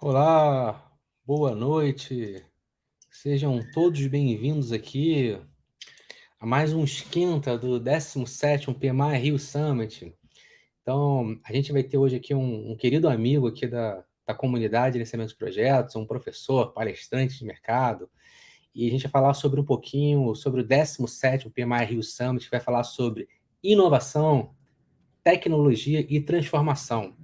Olá, boa noite. Sejam todos bem-vindos aqui a mais um esquenta do 17º PMI Rio Summit. Então, a gente vai ter hoje aqui um querido amigo aqui da comunidade de gerenciamento de projetos, um professor, palestrante de mercado, e a gente vai falar sobre um pouquinho sobre o 17º PMI Rio Summit, que vai falar sobre inovação, tecnologia e transformação.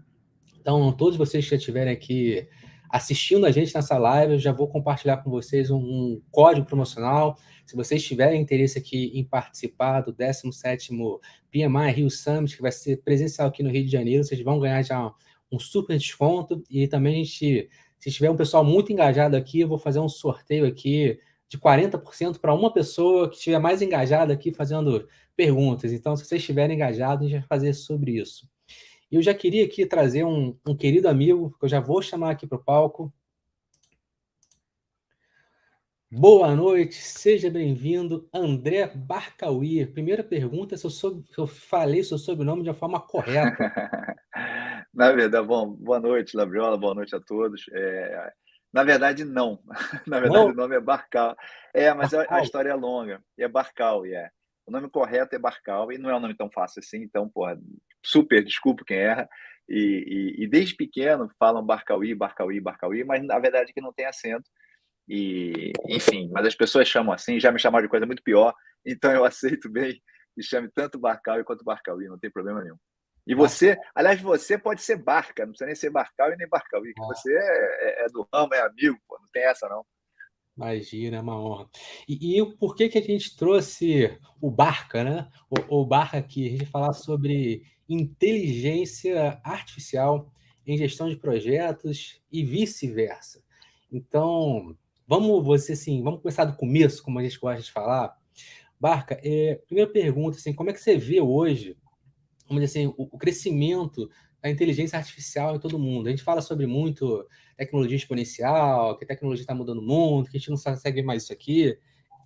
Então, todos vocês que já estiverem aqui assistindo a gente nessa live, eu já vou compartilhar com vocês um código promocional. Se vocês tiverem interesse aqui em participar do 17º PMI Rio Summit, que vai ser presencial aqui no Rio de Janeiro, vocês vão ganhar já um super desconto. E também, se tiver um pessoal muito engajado aqui, eu vou fazer um sorteio aqui de 40% para uma pessoa que estiver mais engajada aqui fazendo perguntas. Então, se vocês estiverem engajados, a gente vai fazer sobre isso. E eu já queria aqui trazer um querido amigo, que eu já vou chamar aqui para o palco. Boa noite, seja bem-vindo, André Barcauí. Primeira pergunta, se eu falei seu sobrenome de uma forma correta. Na verdade, bom, boa noite, Labriola, boa noite a todos. Na verdade, não. Na verdade, Não, o nome é Barcal. Mas a Barcal. história é longa. É Barcal, é. O nome correto é Barcal e não é um nome tão fácil assim, então, porra, super desculpa quem erra. E desde pequeno falam Barcauí, Barcauí, Barcauí, mas na verdade que não tem acento. E, enfim, mas as pessoas chamam assim, já me chamaram de coisa muito pior, então eu aceito bem e chame tanto Barcal quanto Barcauí, não tem problema nenhum. E você, Barcal. aliás, você pode ser Barca, não precisa nem ser Barcal e nem Barcauí, que você é do ramo, é amigo, pô, não tem essa não. Imagina, é uma honra. E por que que a gente trouxe o Barca, né? O Barca aqui, a gente falar sobre inteligência artificial em gestão de projetos e vice-versa. Então, vamos começar do começo, como a gente gosta de falar. Barca, primeira pergunta, assim, como é que você vê hoje, vamos dizer assim, o crescimento da inteligência artificial em todo mundo? A gente fala sobre muito tecnologia exponencial, que a tecnologia está mudando o mundo, que a gente não consegue ver mais isso aqui.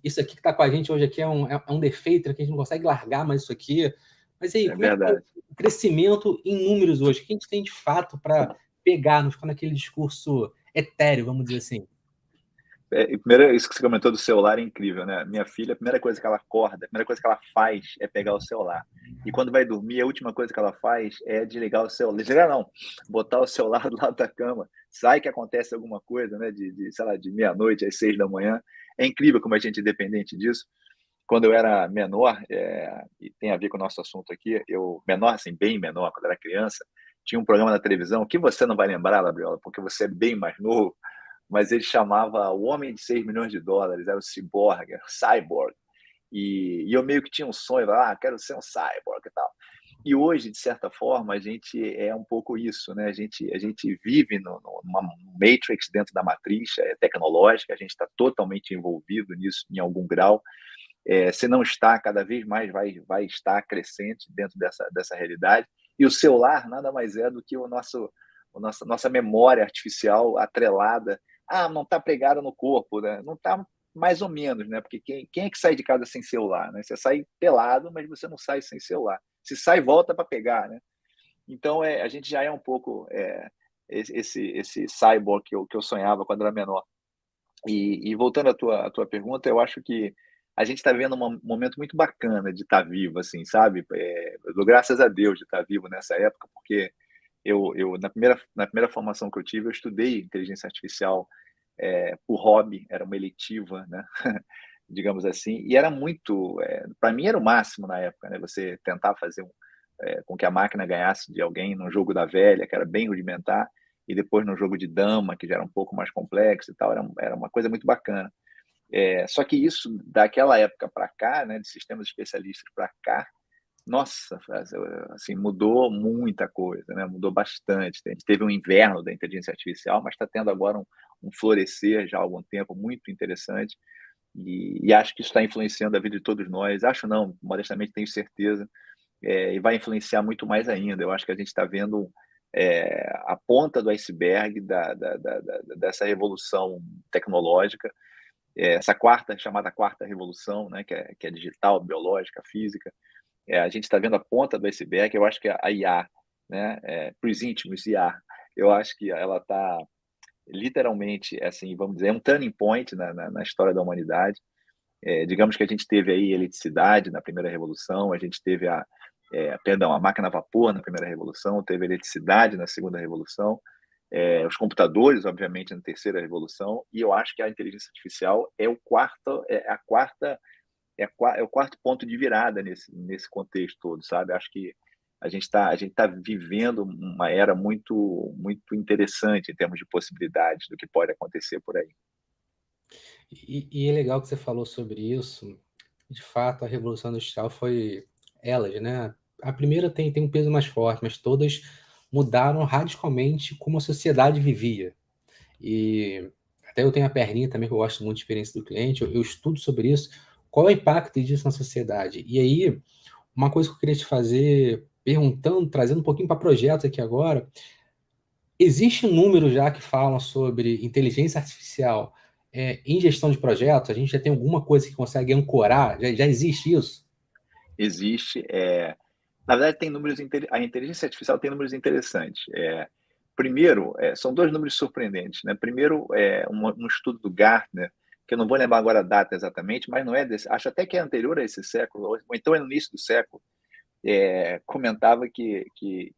Isso aqui que está com a gente hoje aqui é um defeito, né, que a gente não consegue largar mais isso aqui. Mas e aí, É como é que está verdade. o crescimento em números hoje? O que a gente tem de fato para pegar, não ficar naquele discurso etéreo, vamos dizer assim? E primeiro, isso que você comentou do celular é incrível, né? Minha filha, a primeira coisa que ela acorda, a primeira coisa que ela faz é pegar o celular. E quando vai dormir, a última coisa que ela faz é desligar o celular. Desligar não, botar o celular do lado da cama. Sai que acontece alguma coisa, né? Sei lá, de meia-noite às 6 da manhã. É incrível como a gente é dependente disso. Quando eu era menor, e tem a ver com o nosso assunto aqui, eu, menor, assim, bem menor, quando era criança, tinha um programa na televisão que você não vai lembrar, Gabriela, porque você é bem mais novo, mas ele chamava O Homem de 6 milhões de dólares, era o Cyborg, era o Cyborg. E eu meio que tinha um sonho, quero ser um cyborg e tal. E hoje, de certa forma, a gente é um pouco isso, né? A gente vive numa matrix dentro da matriz tecnológica, a gente está totalmente envolvido nisso em algum grau. Se não está, cada vez mais vai estar crescente dentro dessa realidade. E o celular nada mais é do que nossa memória artificial atrelada. Não está pregada no corpo, né? Não está mais ou menos, né? Porque quem é que sai de casa sem celular, né? Você sai pelado, mas você não sai sem celular. Se sai, volta para pegar, né? Então, a gente já é um pouco esse cyborg que eu sonhava quando era menor. E voltando à tua pergunta, eu acho que a gente está vivendo um momento muito bacana de estar vivo, assim, sabe? Eu dou graças a Deus de estar vivo nessa época, porque eu na primeira formação que eu tive, eu estudei inteligência artificial por hobby, era uma eletiva, né? Digamos assim, e era muito, para mim era o máximo na época, né? Você tentar fazer com que a máquina ganhasse de alguém num jogo da velha, que era bem rudimentar, e depois no jogo de dama, que já era um pouco mais complexo e tal, era uma coisa muito bacana. Só que isso, daquela época para cá, né, de sistemas especialistas para cá, nossa, assim, mudou muita coisa, né? Mudou bastante. A gente teve um inverno da inteligência artificial, mas está tendo agora um florescer já há algum tempo muito interessante. E acho que isso está influenciando a vida de todos nós. Acho não, modestamente tenho certeza, e vai influenciar muito mais ainda. Eu acho que a gente está vendo a ponta do iceberg dessa revolução tecnológica, essa chamada quarta revolução, né, que é digital, biológica, física. A gente está vendo a ponta do iceberg. Eu acho que a IA, né, Presentimus IA, eu acho que ela está literalmente, assim, vamos dizer, é um turning point na história da humanidade. Digamos que a gente teve aí eletricidade na primeira revolução, a gente teve a máquina a vapor na primeira revolução, teve eletricidade na segunda revolução, os computadores, obviamente, na terceira revolução, e eu acho que a inteligência artificial é o quarto ponto de virada nesse contexto todo, sabe? Acho que a gente tá vivendo uma era muito, muito interessante em termos de possibilidades do que pode acontecer por aí. E é legal que você falou sobre isso. De fato, a Revolução Industrial foi elas, né? A primeira tem um peso mais forte, mas todas mudaram radicalmente como a sociedade vivia. E até eu tenho a perninha também, que eu gosto muito de experiência do cliente, eu estudo sobre isso. Qual é o impacto disso na sociedade? E aí, uma coisa que eu queria te fazer, perguntando, trazendo um pouquinho para projetos aqui agora, existe números já que falam sobre inteligência artificial em gestão de projetos? A gente já tem alguma coisa que consegue ancorar? Já existe isso? Existe, na verdade, a inteligência artificial tem números interessantes. Primeiro, são dois números surpreendentes, né? Primeiro, um estudo do Gartner, que eu não vou lembrar agora a data exatamente, mas não é desse, acho até que é anterior a esse século, ou então é no início do século, comentava que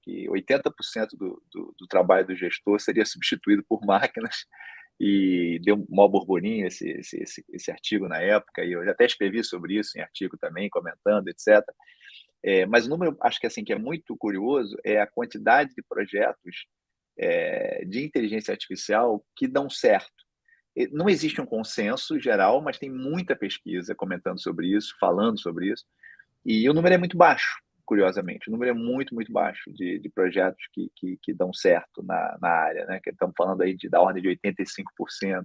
80% do trabalho do gestor seria substituído por máquinas, e deu um maior burburinho esse artigo na época, e eu já até escrevi sobre isso em artigo também, comentando, etc. Mas o número, acho que assim, que é muito curioso, é a quantidade de projetos de inteligência artificial que dão certo. Não existe um consenso geral, mas tem muita pesquisa comentando sobre isso, falando sobre isso, e o número é muito baixo, curiosamente. O número é muito, muito baixo de projetos que dão certo na área, né? Que estamos falando aí da ordem de 85%,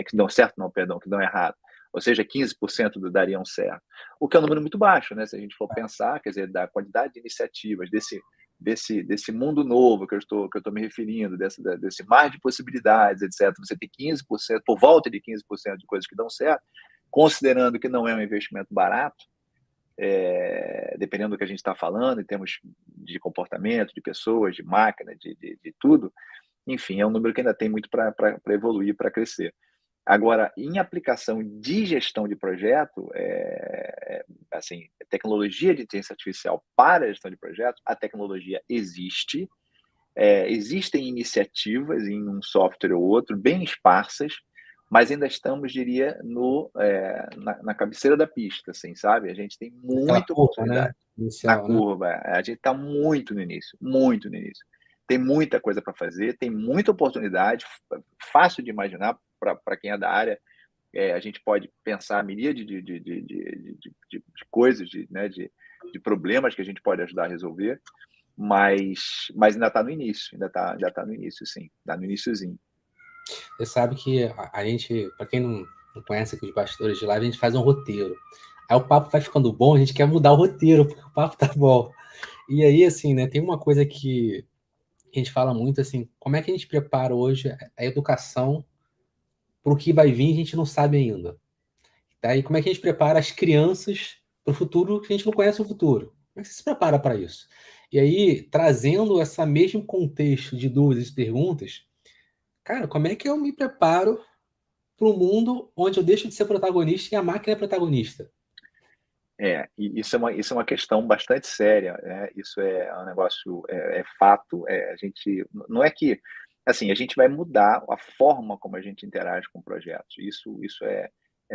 que dão certo, não, perdão, que dão errado. Ou seja, 15% dariam certo. O que é um número muito baixo, né? Se a gente for pensar, quer dizer, da quantidade de iniciativas, desse mundo novo que eu estou me referindo, desse mar de possibilidades, etc. Você tem 15%, por volta de 15% de coisas que dão certo, considerando que não é um investimento barato, dependendo do que a gente está falando, em termos de comportamento, de pessoas, de máquina, de tudo, enfim, é um número que ainda tem muito para evoluir, para crescer. Agora, em aplicação de gestão de projeto, assim, tecnologia de inteligência artificial para a gestão de projetos, a tecnologia existe, existem iniciativas em um software ou outro, bem esparsas, mas ainda estamos, diria, na cabeceira da pista, assim, sabe? A gente tem Aquela muita curva, né? oportunidade na Inicial, né? curva. A gente está muito no início, muito no início. Tem muita coisa para fazer, tem muita oportunidade, fácil de imaginar para quem é da área. A gente pode pensar a miríade de coisas, né, de problemas que a gente pode ajudar a resolver, mas ainda está no início, ainda tá no início, sim, está no iníciozinho. Você sabe que a gente, para quem não conhece aqui os bastidores de live, a gente faz um roteiro. Aí o papo vai ficando bom, a gente quer mudar o roteiro, porque o papo tá bom. E aí, assim, né, tem uma coisa que a gente fala muito, assim, como é que a gente prepara hoje a educação para o que vai vir, a gente não sabe ainda. Daí, como é que a gente prepara as crianças para o futuro que a gente não conhece o futuro? Como é que você se prepara para isso? E aí, trazendo esse mesmo contexto de dúvidas e perguntas, cara, como é que eu me preparo para um mundo onde eu deixo de ser protagonista e a máquina é protagonista? E isso é uma questão bastante séria, né? Isso é um negócio, é fato. A gente não é que, assim, a gente vai mudar a forma como a gente interage com projetos. Isso é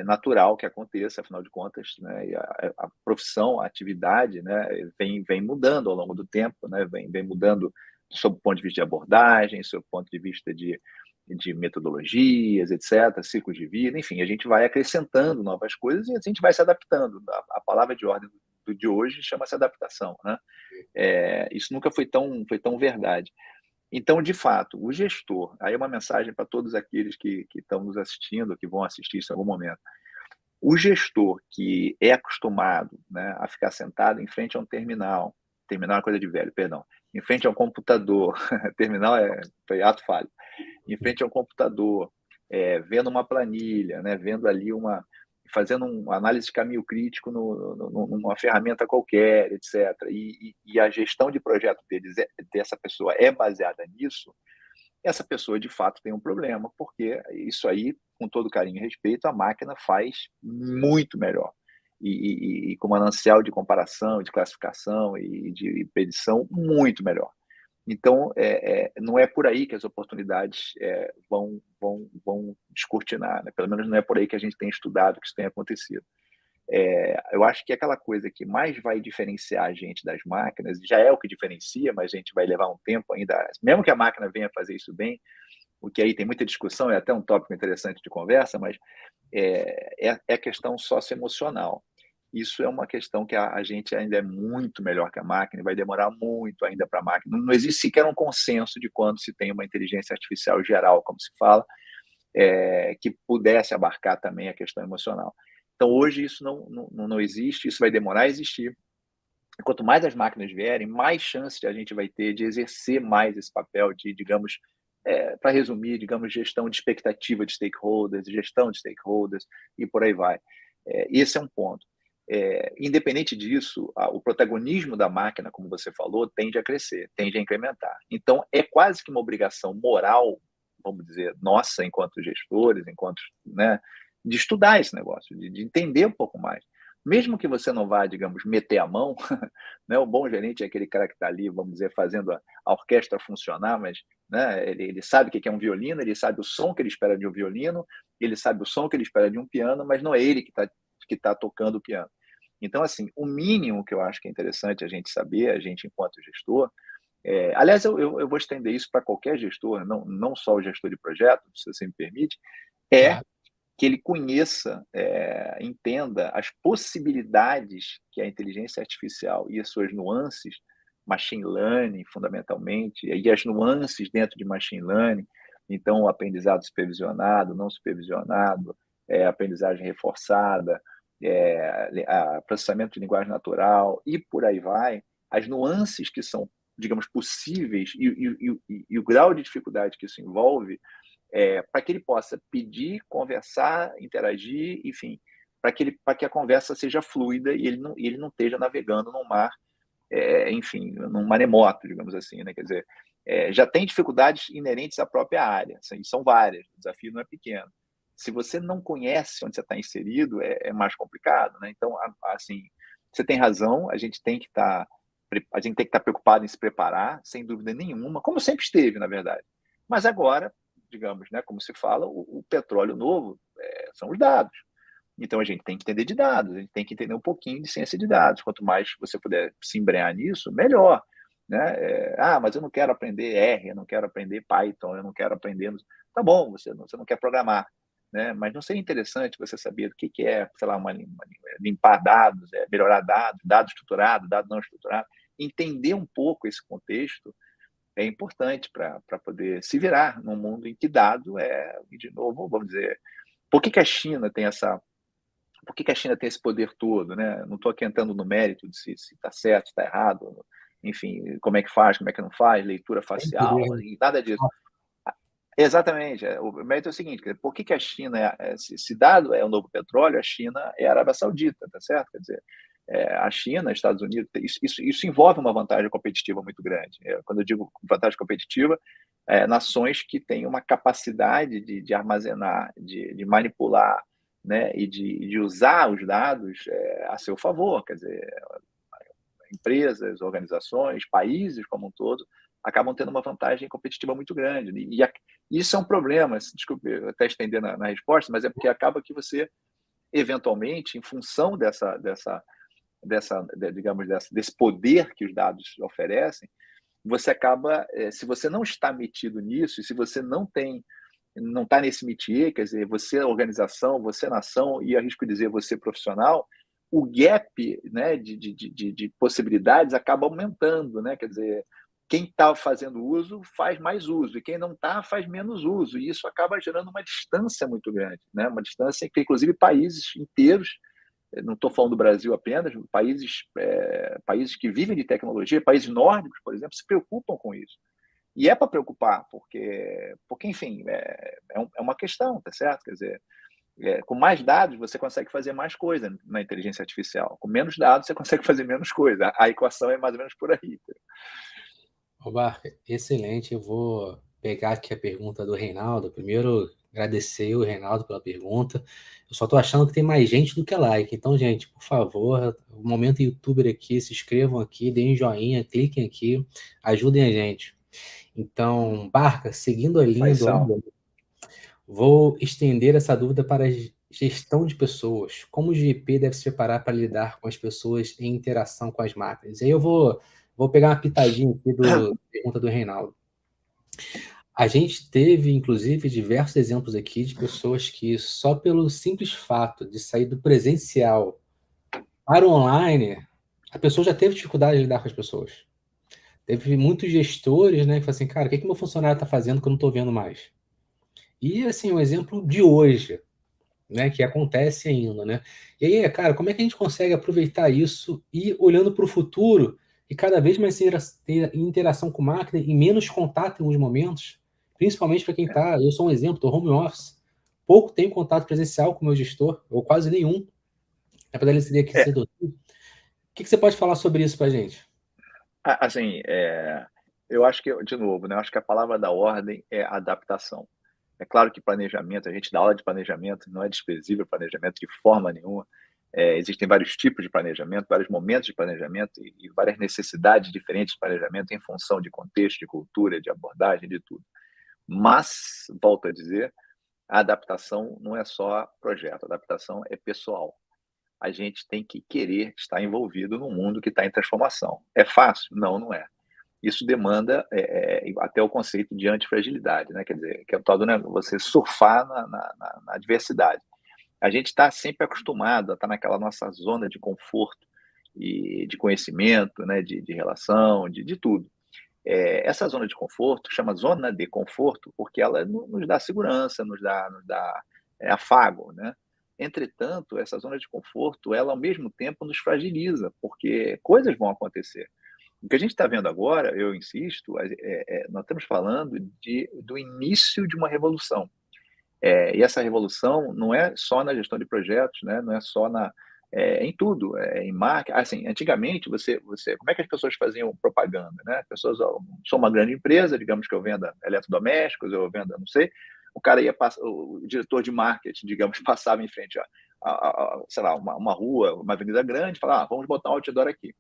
natural que aconteça, afinal de contas, né? E a profissão, a atividade, né? Vem mudando ao longo do tempo, né? Vem mudando sob o ponto de vista de abordagem, sob o ponto de vista de metodologias, etc., ciclos de vida, enfim, a gente vai acrescentando novas coisas e a gente vai se adaptando. A palavra de ordem de hoje chama-se adaptação, né? Isso nunca foi tão verdade. Então, de fato, o gestor, aí é uma mensagem para todos aqueles que estão nos assistindo, que vão assistir isso em algum momento. O gestor que é acostumado, né, a ficar sentado em frente a um terminal é coisa de velho, perdão, em frente a um computador, terminal foi ato falho, em frente a um computador, vendo uma planilha, né, vendo ali fazendo uma análise de caminho crítico numa ferramenta qualquer, etc. E a gestão de projeto dessa pessoa é baseada nisso. essa pessoa de fato tem um problema, porque isso aí, com todo carinho e respeito, a máquina faz muito melhor. E com manancial de comparação, de classificação e de predição muito melhor. Então, não é por aí que as oportunidades vão descortinar, né? Pelo menos não é por aí que a gente tem estudado que isso tem acontecido. Eu acho que aquela coisa que mais vai diferenciar a gente das máquinas, já é o que diferencia, mas a gente vai levar um tempo ainda, mesmo que a máquina venha fazer isso bem, o que aí tem muita discussão, é até um tópico interessante de conversa, mas é a questão socioemocional. Isso é uma questão que a gente ainda é muito melhor que a máquina e vai demorar muito ainda para a máquina. Não existe sequer um consenso de quando se tem uma inteligência artificial geral, como se fala, que pudesse abarcar também a questão emocional. Então, hoje isso não existe, isso vai demorar a existir. Quanto mais as máquinas vierem, mais chance a gente vai ter de exercer mais esse papel de, digamos, para resumir, digamos, gestão de expectativa de stakeholders, gestão de stakeholders e por aí vai. Esse é um ponto. Independente disso, o protagonismo da máquina, como você falou, tende a crescer, tende a incrementar. Então, é quase que uma obrigação moral, vamos dizer, nossa, enquanto gestores, enquanto, né, de estudar esse negócio, de entender um pouco mais. Mesmo que você não vá, digamos, meter a mão, né, o bom gerente é aquele cara que está ali, vamos dizer, fazendo a orquestra funcionar, mas, né, ele sabe o que é um violino, ele sabe o som que ele espera de um violino, ele sabe o som que ele espera de um piano, mas não é ele que tá tocando o piano. Então, assim, o mínimo que eu acho que é interessante a gente saber, a gente enquanto gestor, aliás, eu vou estender isso para qualquer gestor, não só o gestor de projeto, se você me permite, é Claro. que ele conheça, entenda as possibilidades que a inteligência artificial e as suas nuances, machine learning, fundamentalmente, e as nuances dentro de machine learning, então, o aprendizado supervisionado, não supervisionado, aprendizagem reforçada, processamento de linguagem natural e por aí vai, as nuances que são, digamos, possíveis e o grau de dificuldade que isso envolve, para que ele possa pedir, conversar, interagir, enfim, para que a conversa seja fluida e ele não esteja navegando num mar, enfim, num maremoto, digamos assim, né? Quer dizer, já tem dificuldades inerentes à própria área, e são várias, o desafio não é pequeno. Se você não conhece onde você está inserido, mais complicado, né? Então, assim, você tem razão, a gente tem que estar preocupado em se preparar, sem dúvida nenhuma, como sempre esteve, na verdade. Mas agora, digamos, né, como se fala, o petróleo novo são os dados. Então a gente tem que entender de dados, a gente tem que entender um pouquinho de ciência de dados. Quanto mais você puder se embrenhar nisso, melhor. Né? Mas eu não quero aprender R, eu não quero aprender Python, eu não quero aprender. Tá bom, você não quer programar. Né? Mas não seria interessante você saber o que é, sei lá, limpar dados, melhorar dados, dado estruturado, dado não estruturado. Entender um pouco esse contexto é importante para poder se virar num mundo em que dado de novo, vamos dizer, por que a China tem esse poder todo, né? Não estou aqui entrando no mérito de se está certo, se está errado, enfim, como é que faz, como é que não faz, leitura Tem poder, facial, né? e nada disso. Exatamente. O mérito é o seguinte, por que a China, se dado é o novo petróleo, a China é a Arábia Saudita, tá certo? Quer dizer, a China, Estados Unidos, isso envolve uma vantagem competitiva muito grande. Quando eu digo vantagem competitiva, nações que têm uma capacidade de armazenar, de manipular, né, e de usar os dados a seu favor, quer dizer, empresas, organizações, países como um todo, acabam tendo uma vantagem competitiva muito grande. E isso é um problema, desculpe até estender na resposta, mas é porque acaba que você, eventualmente, em função digamos, desse poder que os dados oferecem, você acaba, se você não está metido nisso, e se você não está nesse métier, quer dizer, você é organização, você é nação, e arrisco dizer você profissional, o gap, né, de possibilidades acaba aumentando, né? Quer dizer, quem está fazendo uso faz mais uso, e quem não está faz menos uso, e isso acaba gerando uma distância muito grande, né? Uma distância que, inclusive, países inteiros, não estou falando do Brasil apenas, países que vivem de tecnologia, países nórdicos, por exemplo, se preocupam com isso. E é para preocupar, porque enfim, uma questão, tá certo? Quer dizer, com mais dados você consegue fazer mais coisa na inteligência artificial. Com menos dados você consegue fazer menos coisa. A equação é mais ou menos por aí. Ô, Barca, excelente. Eu vou pegar aqui a pergunta do Reinaldo. Primeiro, agradecer o Reinaldo pela pergunta. Eu só tô achando que tem mais gente do que like. Então, gente, por favor, o momento youtuber aqui, se inscrevam aqui, deem joinha, cliquem aqui, ajudem a gente. Então, Barca, seguindo a linha do Faição. Ângelo, vou estender essa dúvida para a gestão de pessoas. Como o GP deve se preparar para lidar com as pessoas em interação com as máquinas? E aí eu vou pegar uma pitadinha aqui da pergunta do Reinaldo. A gente teve, inclusive, diversos exemplos aqui de pessoas que, só pelo simples fato de sair do presencial para o online, a pessoa já teve dificuldade de lidar com as pessoas. Teve muitos gestores, né, que falam assim, cara, o que meu funcionário está fazendo que eu não estou vendo mais? E, assim, um exemplo de hoje, né, que acontece ainda, né? E aí, cara, como é que a gente consegue aproveitar isso e olhando para o futuro e cada vez mais ter interação com máquina e menos contato em alguns momentos, principalmente para quem está, eu sou um exemplo, estou home office, pouco tenho contato presencial com o meu gestor, ou quase nenhum, apesar dele ser aqui É, cedo. O que você pode falar sobre isso para a gente? assim, eu acho que, de novo, né, eu acho que a palavra da ordem é adaptação. É claro que planejamento, a gente dá aula de planejamento, não é desprezível planejamento de forma nenhuma. Existem vários tipos de planejamento, vários momentos de planejamento e várias necessidades diferentes de planejamento em função de contexto, de cultura, de abordagem, de tudo. Mas, volto a dizer, a adaptação não é só projeto, a adaptação é pessoal. A gente tem que querer estar envolvido num mundo que está em transformação. É fácil? Não, não é. Isso demanda até o conceito de antifragilidade, né? Quer dizer, que é o tal do você surfar na adversidade. A gente está sempre acostumado a estar naquela nossa zona de conforto e de conhecimento, né? De relação, de tudo. Essa zona de conforto chama zona de conforto porque ela nos dá segurança, nos dá afago, né? Entretanto, essa zona de conforto, ela ao mesmo tempo nos fragiliza, porque coisas vão acontecer. O que a gente está vendo agora, eu insisto, nós estamos falando do início de uma revolução. E essa revolução não é só na gestão de projetos, né? Não é só em tudo, em marketing. Assim, antigamente, como é que as pessoas faziam propaganda, né? As pessoas, ó, sou uma grande empresa, digamos que eu venda eletrodomésticos, eu venda, não sei, o cara ia passar, o diretor de marketing, digamos, passava em frente sei lá, uma rua, uma avenida grande, falava, vamos botar um outdoor aqui.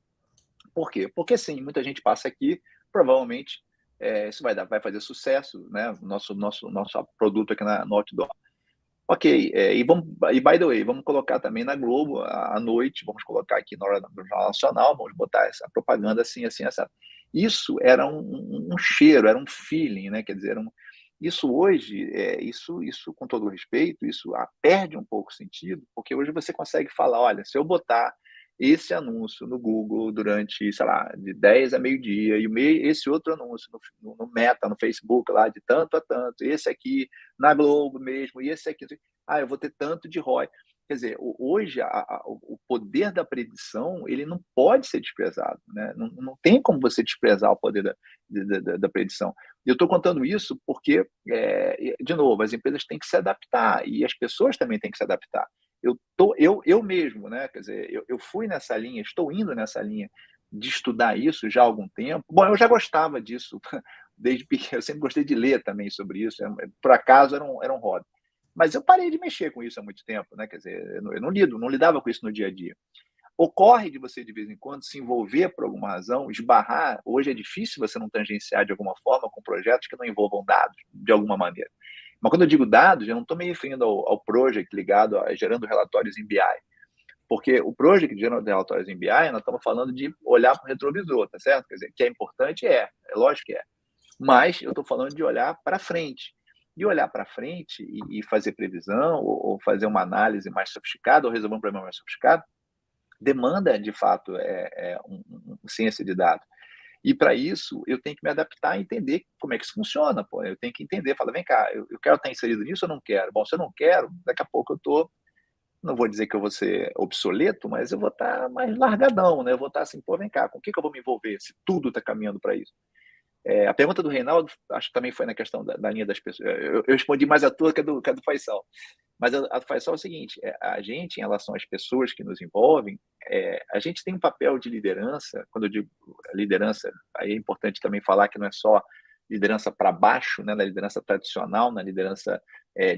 Por quê? Porque sim, muita gente passa aqui, provavelmente isso vai fazer sucesso, né? Nosso produto aqui no outdoor. Ok, e by the way, vamos colocar também na Globo à noite, vamos colocar aqui no Jornal Nacional, vamos botar essa propaganda assim, assim, essa. Isso era um cheiro, era um feeling, né? Quer dizer, isso hoje, isso com todo respeito, isso perde um pouco o sentido, porque hoje você consegue falar, olha, se eu botar esse anúncio no Google durante, sei lá, de 10 a meio-dia, e esse outro anúncio no Meta, no Facebook, lá de tanto a tanto, esse aqui na Globo mesmo, e esse aqui, eu vou ter tanto de ROI. Quer dizer, hoje o poder da predição ele não pode ser desprezado, né? Não tem como você desprezar o poder da predição. E eu estou contando isso porque, de novo, as empresas têm que se adaptar e as pessoas também têm que se adaptar. Eu mesmo, né? Quer dizer, eu fui nessa linha, estou indo nessa linha de estudar isso já há algum tempo. Bom, eu já gostava disso desde pequeno, eu sempre gostei de ler também sobre isso, por acaso era um hobby. Mas eu parei de mexer com isso há muito tempo, né? Quer dizer, eu não lidava com isso no dia a dia. Ocorre de você, de vez em quando, se envolver por alguma razão, esbarrar. Hoje é difícil você não tangenciar de alguma forma com projetos que não envolvam dados, de alguma maneira. Mas quando eu digo dados, eu não estou me referindo ao project ligado a gerando relatórios em BI. Porque o project gerando relatórios em BI, nós estamos falando de olhar para o retrovisor, tá certo? Quer dizer, que é importante, é lógico que é. Mas eu estou falando de olhar para frente. E olhar para frente e fazer previsão, ou fazer uma análise mais sofisticada, ou resolver um problema mais sofisticado, demanda, de fato, ciência de dados. E para isso, eu tenho que me adaptar e entender como é que isso funciona. Pô. Eu tenho que entender, falar, vem cá, eu quero estar inserido nisso ou não quero? Bom, se eu não quero, daqui a pouco eu estou, não vou dizer que eu vou ser obsoleto, mas eu vou estar mais largadão, né? Eu vou estar assim, pô, vem cá, com o que eu vou me envolver se tudo está caminhando para isso? A pergunta do Reinaldo, acho que também foi na questão da linha das pessoas. Eu respondi mais a tua que a do Faisal. Mas a do Faisal é o seguinte: a gente, em relação às pessoas que nos envolvem, a gente tem um papel de liderança. Quando eu digo liderança, aí é importante também falar que não é só liderança para baixo, né, na liderança tradicional, na liderança,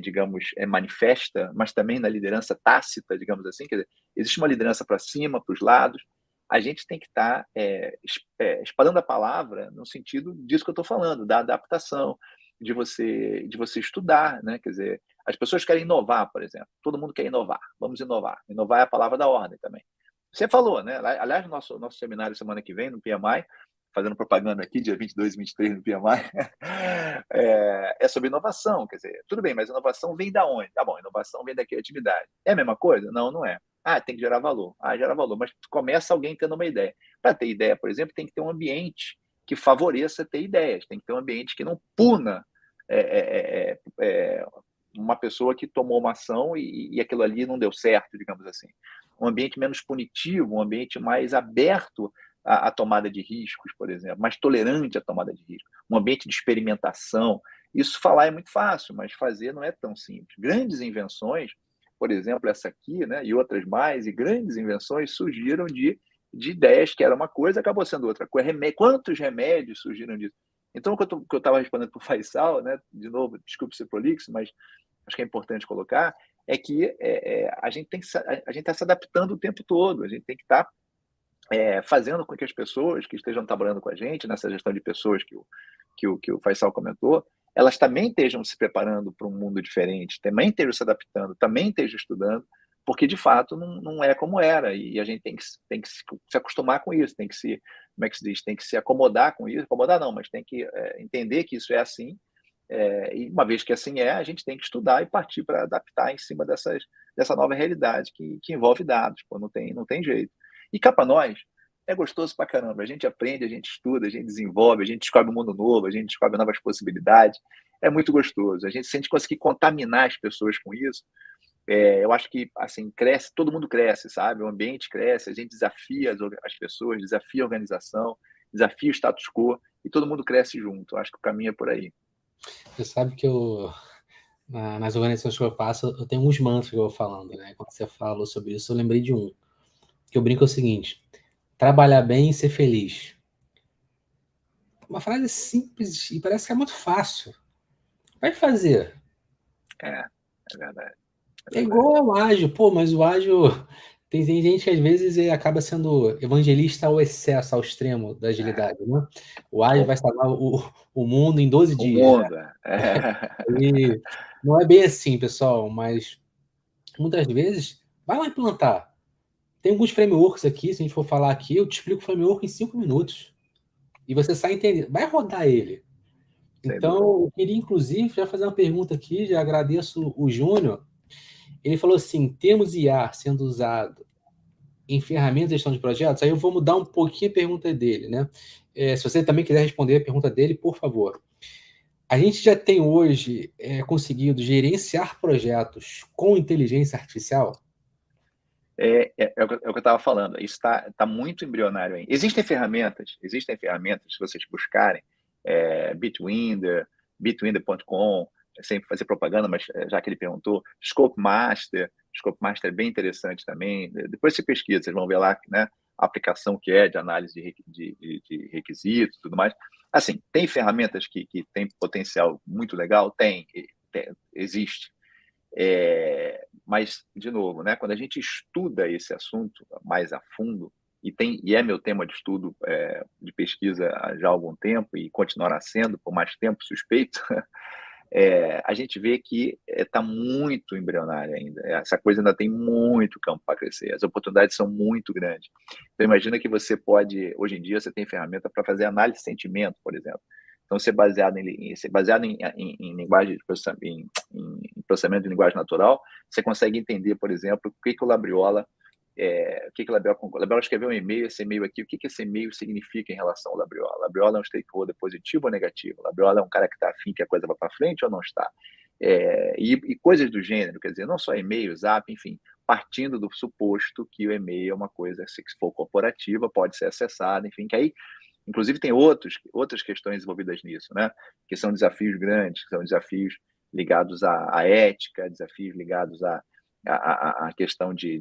digamos, manifesta, mas também na liderança tácita, digamos assim. Quer dizer, existe uma liderança para cima, para os lados. A gente tem que estar espalhando a palavra no sentido disso que eu estou falando, da adaptação, de você estudar, né? Quer dizer, as pessoas querem inovar, por exemplo. Todo mundo quer inovar. Vamos inovar. Inovar é a palavra da ordem também. Você falou, né? Aliás, nosso seminário semana que vem, no PMI, fazendo propaganda aqui, dia 22 e 23 no PMI, é sobre inovação. Quer dizer, tudo bem, mas inovação vem da onde? Tá bom, inovação vem da criatividade. É a mesma coisa? Não, não é. Ah, tem que gerar valor. Ah, gera valor. Mas começa alguém tendo uma ideia. Para ter ideia, por exemplo, tem que ter um ambiente que favoreça ter ideias. Tem que ter um ambiente que não puna uma pessoa que tomou uma ação e aquilo ali não deu certo, digamos assim. Um ambiente menos punitivo, um ambiente mais aberto à tomada de riscos, por exemplo, mais tolerante à tomada de riscos, um ambiente de experimentação. Isso falar é muito fácil, mas fazer não é tão simples. Grandes invenções, por exemplo, essa aqui, né, e outras mais, e grandes invenções surgiram de ideias que era uma coisa, acabou sendo outra coisa. Quantos remédios surgiram disso? Então, o que eu estava respondendo para o Faisal, né, de novo, desculpe ser prolixo, mas acho que é importante colocar, é que a gente está se adaptando o tempo todo, a gente tem que estar fazendo com que as pessoas que estejam trabalhando com a gente, nessa gestão de pessoas que o Faisal comentou, elas também estejam se preparando para um mundo diferente, também estejam se adaptando, também estejam estudando, porque de fato não é como era, e a gente tem que se acostumar com isso, tem que se, como é que se diz, tem que se acomodar com isso, acomodar não, mas tem que entender que isso é assim, e uma vez que assim a gente tem que estudar e partir para adaptar em cima dessa nova realidade que envolve dados, pô, não tem jeito. E cá para nós, é gostoso pra caramba. A gente aprende, a gente estuda, a gente desenvolve, a gente descobre um mundo novo, a gente descobre novas possibilidades. É muito gostoso. A gente, se a gente conseguir contaminar as pessoas com isso, eu acho que assim cresce, todo mundo cresce, sabe? O ambiente cresce, a gente desafia as pessoas, desafia a organização, desafia o status quo e todo mundo cresce junto. Eu acho que o caminho é por aí. Você sabe que nas organizações que eu passo, eu tenho uns mantras que eu vou falando, né? Quando você falou sobre isso, eu lembrei de um. Que eu brinco é o seguinte: trabalhar bem e ser feliz. Uma frase simples e parece que é muito fácil. Vai fazer. É verdade. É igual ao ágil. Pô, mas o ágil... Tem gente que às vezes acaba sendo evangelista ao excesso, ao extremo da agilidade, né? O ágil vai salvar o mundo em 12 O dias, né? mundo. E não é bem assim, pessoal, mas muitas vezes vai lá implantar. Tem alguns frameworks aqui, se a gente for falar aqui, eu te explico o framework em 5 minutos. E você sai entendendo. Vai rodar ele. Sem Então, dúvida. eu queria, inclusive, já fazer uma pergunta aqui, já agradeço o Júnior. Ele falou assim: temos IA sendo usado em ferramentas de gestão de projetos? Aí eu vou mudar um pouquinho a pergunta dele, né? Se você também quiser responder a pergunta dele, por favor. A gente já tem hoje conseguido gerenciar projetos com inteligência artificial? É o que eu estava falando, isso tá muito embrionário ainda. Existem ferramentas, se vocês buscarem, Bitwinder.com, sem fazer propaganda, mas já que ele perguntou, Scope Master é bem interessante também. Depois você pesquisa, vocês vão ver lá, né, a aplicação que é de análise de requisitos e tudo mais. Assim, tem ferramentas que têm potencial muito legal? Existe. Mas, de novo, né, quando a gente estuda esse assunto mais a fundo, e é meu tema de estudo, de pesquisa já há algum tempo, e continuará sendo por mais tempo, suspeito, a gente vê que está muito embrionário ainda. Essa coisa ainda tem muito campo para crescer, as oportunidades são muito grandes. Então, imagina que você pode, hoje em dia, você tem ferramenta para fazer análise de sentimento, por exemplo. Então, ser baseado em linguagem de processamento de linguagem natural, você consegue entender, por exemplo, o que o Labriola o Labriola escreveu um e-mail, esse e-mail aqui, o que esse e-mail significa em relação ao Labriola? Labriola é um stakeholder positivo ou negativo? Labriola é um cara que está afim que a coisa vá para frente ou não está? E coisas do gênero, quer dizer, não só e-mail, zap, enfim, partindo do suposto que o e-mail é uma coisa, se for corporativa, pode ser acessada, enfim, que aí, inclusive, tem outras questões envolvidas nisso, né? Que são desafios grandes, que são desafios ligados à ética, desafios ligados à questão de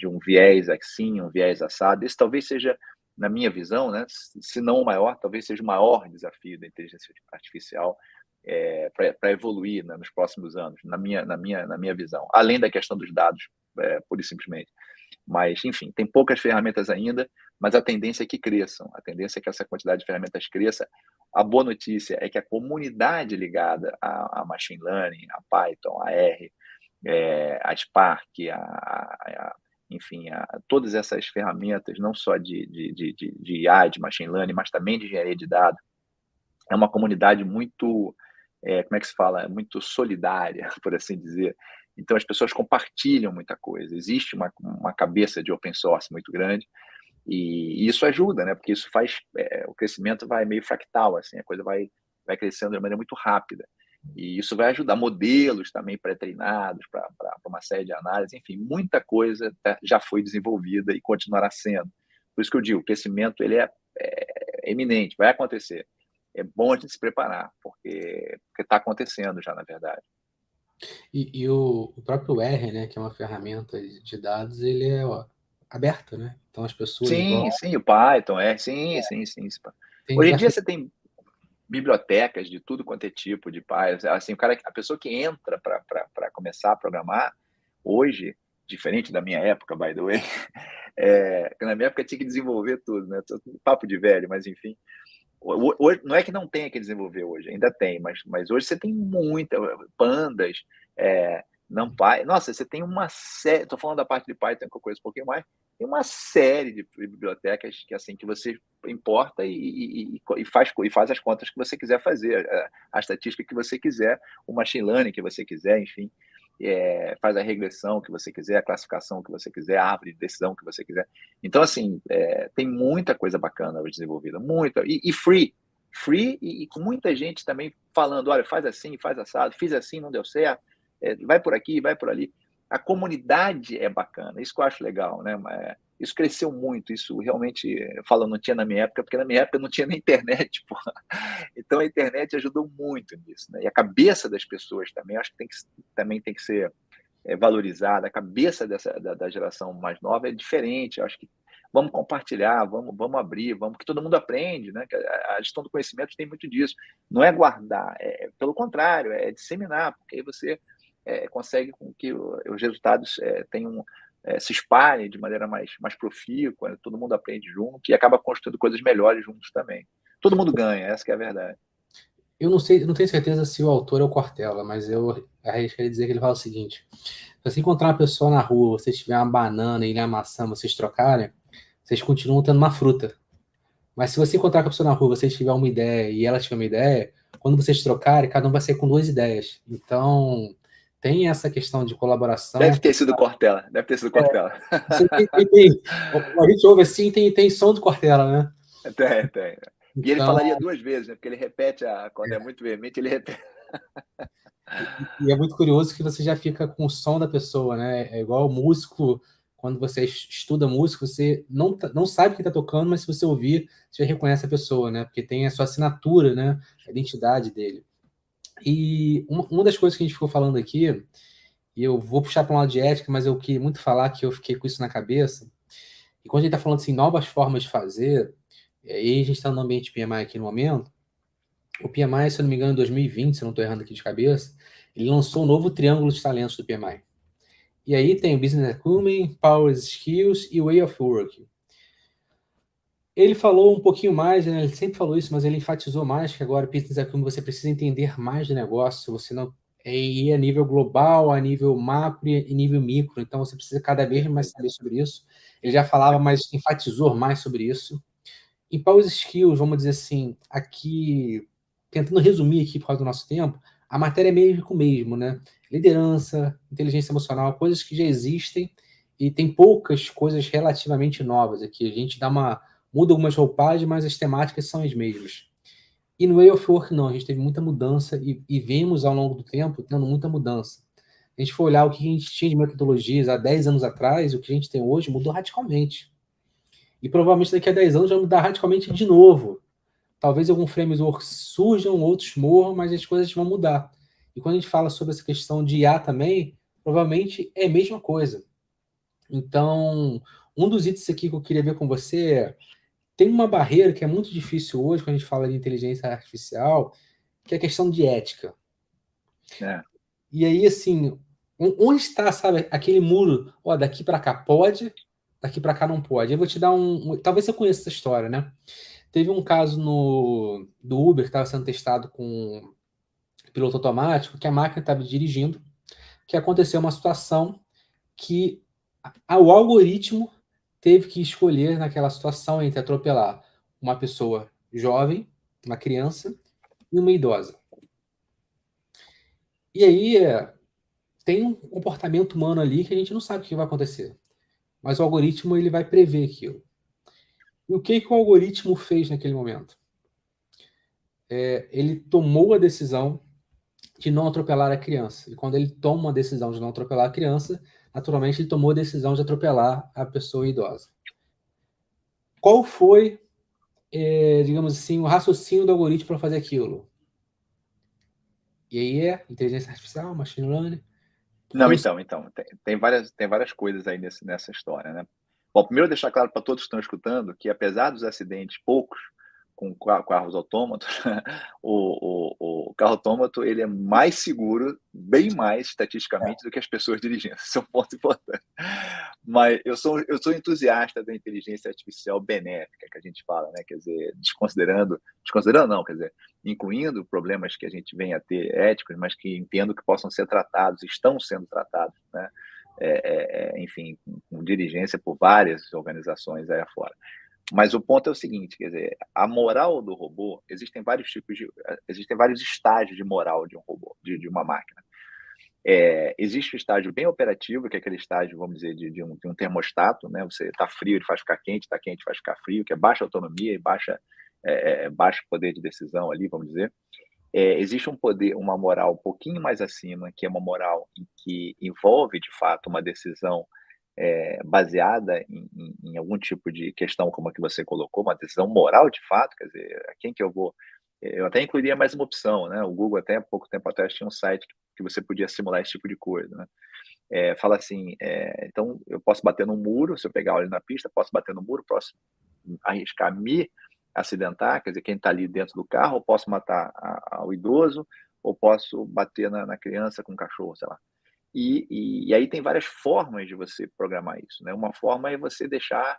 um viés assim, um viés assado. Esse talvez seja na minha visão, né, se não o maior, talvez seja o maior desafio da inteligência artificial para evoluir, né, nos próximos anos, na minha visão. Além da questão dos dados, pura e simplesmente. Mas, enfim, tem poucas ferramentas ainda, mas a tendência é que cresçam, a tendência é que essa quantidade de ferramentas cresça. A boa notícia é que a comunidade ligada a machine learning, a Python, a R, a Spark, enfim, todas essas ferramentas, não só de IA, de machine learning, mas também de engenharia de dados, é uma comunidade muito, como é que se fala? Muito solidária, por assim dizer. Então, as pessoas compartilham muita coisa. Existe uma cabeça de open source muito grande, e isso ajuda, né? Porque isso faz, o crescimento vai meio fractal, assim, a coisa vai crescendo de maneira muito rápida. E isso vai ajudar modelos também pré-treinados para uma série de análises, enfim, muita coisa já foi desenvolvida e continuará sendo. Por isso que eu digo, o crescimento ele é eminente, vai acontecer. É bom a gente se preparar, porque está acontecendo já, na verdade. E o próprio R, né, que é uma ferramenta de dados, ele é aberto, né? Então as pessoas vão. Sim, o Python, sim. Tem Hoje em dia diversas. você tem bibliotecas de tudo quanto é tipo de Python. Assim, a pessoa que entra para começar a programar, hoje, diferente da minha época, by the way, na minha época tinha que desenvolver tudo, né? Papo de velho, mas enfim. Hoje, não é que não tenha que desenvolver hoje, ainda tem, mas hoje você tem muita, pandas, NumPy, nossa, você tem uma série, estou falando da parte de Python que eu conheço um pouquinho mais, tem uma série de bibliotecas que assim que você importa e faz as contas que você quiser fazer, a estatística que você quiser, o machine learning que você quiser, enfim, faz a regressão que você quiser, a classificação que você quiser, a árvore de decisão que você quiser. Então, assim, tem muita coisa bacana desenvolvida, muita, e free e com muita gente também falando, olha, faz assim, faz assado, fiz assim, não deu certo, vai por aqui, vai por ali. A comunidade é bacana, isso que eu acho legal, né? Isso cresceu muito, isso realmente, eu falo, não tinha na minha época, porque na minha época não tinha nem internet, porra. Então a internet ajudou muito nisso, né? E a cabeça das pessoas também, acho que também tem que ser valorizada. A cabeça da geração mais nova é diferente. Eu acho que vamos compartilhar, vamos abrir, vamos que todo mundo aprende, né? A gestão do conhecimento tem muito disso. Não é guardar, pelo contrário, é disseminar, porque aí você consegue com que os resultados tenham se espalhem de maneira mais profícua, né? Todo mundo aprende junto e acaba construindo coisas melhores juntos também. Todo mundo ganha, essa que é a verdade. Eu não sei, não tenho certeza se o autor é o Cortella, mas eu arriscaria dizer que ele fala o seguinte: se você encontrar uma pessoa na rua, você tiver uma banana e uma maçã, vocês trocarem, vocês continuam tendo uma fruta. Mas se você encontrar com a pessoa na rua, vocês tiver uma ideia e ela tiver uma ideia, quando vocês trocarem, cada um vai sair com duas ideias. Então, tem essa questão de colaboração. Deve ter sido Cortella. A gente ouve assim, tem som do Cortella, né? Tem. E ele Então, falaria duas vezes, né? Porque ele repete, quando é muito veemente, ele repete. e é muito curioso que você já fica com o som da pessoa, né? É igual o músico, quando você estuda música, você não sabe quem está tocando, mas se você ouvir, você já reconhece a pessoa, né? Porque tem a sua assinatura, né? A identidade dele. E uma das coisas que a gente ficou falando aqui, e eu vou puxar para um lado de ética, mas eu queria muito falar que eu fiquei com isso na cabeça. E quando a gente está falando assim, novas formas de fazer, e aí a gente está no ambiente PMI aqui no momento, o PMI, se eu não me engano, em 2020, se eu não estou errando aqui de cabeça, ele lançou um novo triângulo de talentos do PMI. E aí tem o Business Acumen, Power Skills e Way of Work. Ele falou um pouquinho mais, né? Ele sempre falou isso, mas ele enfatizou mais que agora Business Acumen você precisa entender mais do negócio, você não ir a nível global, a nível macro e nível micro, então você precisa cada vez mais saber sobre isso. Ele já falava, mas enfatizou mais sobre isso. Em Power Skills, vamos dizer assim, aqui, tentando resumir aqui por causa do nosso tempo, a matéria é meio com o mesmo, né? Liderança, inteligência emocional, coisas que já existem e tem poucas coisas relativamente novas aqui. A gente muda algumas roupagens, mas as temáticas são as mesmas. E no Way of Work, não, a gente teve muita mudança e vemos ao longo do tempo tendo muita mudança. A gente for olhar o que a gente tinha de metodologias há 10 anos atrás, o que a gente tem hoje mudou radicalmente. E provavelmente daqui a 10 anos vai mudar radicalmente de novo. Talvez algum framework surjam, outros morram, mas as coisas vão mudar. E quando a gente fala sobre essa questão de IA também, provavelmente é a mesma coisa. Então, um dos itens aqui que eu queria ver com você é tem uma barreira que é muito difícil hoje, quando a gente fala de inteligência artificial, que é a questão de ética. É. E aí, assim, onde está, sabe, aquele muro? Ó, daqui para cá pode, daqui para cá não pode. Eu vou te dar talvez você conheça essa história, né? Teve um caso do Uber que estava sendo testado com piloto automático, que a máquina estava dirigindo, que aconteceu uma situação que o algoritmo teve que escolher naquela situação entre atropelar uma pessoa jovem, uma criança e uma idosa. E aí tem um comportamento humano ali que a gente não sabe o que vai acontecer, mas o algoritmo ele vai prever aquilo. E o que o algoritmo fez naquele momento? Ele tomou a decisão de não atropelar a criança. E quando ele toma a decisão de não atropelar a criança, naturalmente ele tomou a decisão de atropelar a pessoa idosa. Qual foi, digamos assim, o raciocínio do algoritmo para fazer aquilo? E aí inteligência artificial, machine learning. Porque Não, então, tem várias coisas aí nessa história, né? Bom, primeiro deixar claro para todos que estão escutando que apesar dos acidentes poucos com carros autômatos, o carro autômato ele é mais seguro, bem mais estatisticamente, do que as pessoas dirigindo. Esse é um ponto importante. Mas eu sou entusiasta da inteligência artificial benéfica, que a gente fala, né? Quer dizer, desconsiderando não, quer dizer, incluindo problemas que a gente vem a ter éticos, mas que entendo que possam ser tratados, estão sendo tratados, né? Enfim, com diligência por várias organizações aí afora. Mas o ponto é o seguinte, quer dizer, a moral do robô, existem vários estágios de moral de um robô, de uma máquina. Existe o estágio bem operativo, que é aquele estágio, vamos dizer, de um termostato, né? Você está frio, ele faz ficar quente, está quente, faz ficar frio, que é baixa autonomia e baixo poder de decisão ali, vamos dizer. Existe um poder, uma moral um pouquinho mais acima, que é uma moral em que envolve, de fato, uma decisão baseada em algum tipo de questão como a que você colocou, uma decisão moral de fato, quer dizer, a quem que eu vou. Eu até incluiria mais uma opção, né? O Google, até pouco tempo atrás, tinha um site que você podia simular esse tipo de coisa, né? Fala assim: então eu posso bater no muro, se eu pegar óleo na pista, posso bater no muro, posso arriscar me acidentar, quer dizer, quem está ali dentro do carro, ou posso matar o idoso, ou posso bater na criança com o cachorro, sei lá. E aí tem várias formas de você programar isso, né? Uma forma é você deixar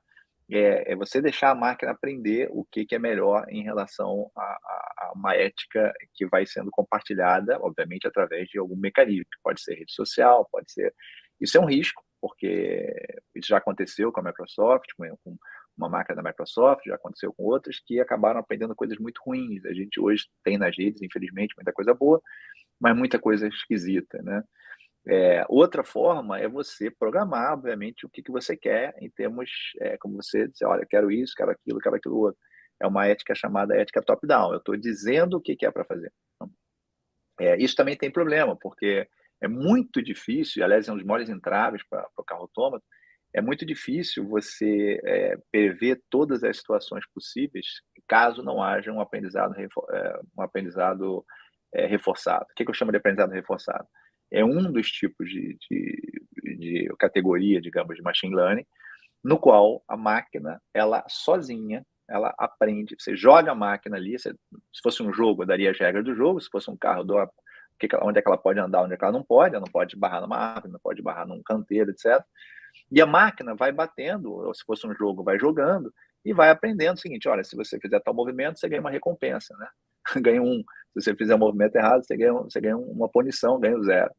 a máquina aprender o que é melhor em relação a uma ética que vai sendo compartilhada, obviamente, através de algum mecanismo, que pode ser rede social, pode ser. Isso é um risco, porque isso já aconteceu com a Microsoft, com uma máquina da Microsoft, já aconteceu com outras, que acabaram aprendendo coisas muito ruins. A gente hoje tem nas redes, infelizmente, muita coisa boa, mas muita coisa esquisita, né? Outra forma é você programar, obviamente, o que você quer em termos, como você dizer, olha, quero isso, quero aquilo outro. É uma ética chamada ética top-down. Eu estou dizendo o que é para fazer. Então, isso também tem problema, porque é muito difícil, aliás, é um dos maiores entraves para o carro autômato, é muito difícil você prever todas as situações possíveis caso não haja um aprendizado, reforçado. O que eu chamo de aprendizado reforçado? É um dos tipos de categoria, digamos, de machine learning, no qual a máquina, ela sozinha, ela aprende. Você joga a máquina ali, se fosse um jogo, eu daria as regras do jogo, se fosse um carro, onde é que ela pode andar, onde é que ela não pode barrar numa árvore, não pode barrar num canteiro, etc. E a máquina vai batendo, ou se fosse um jogo, vai jogando, e vai aprendendo o seguinte: olha, se você fizer tal movimento, você ganha uma recompensa, né? Ganha um. Se você fizer o movimento errado, você ganha uma punição, ganha o zero.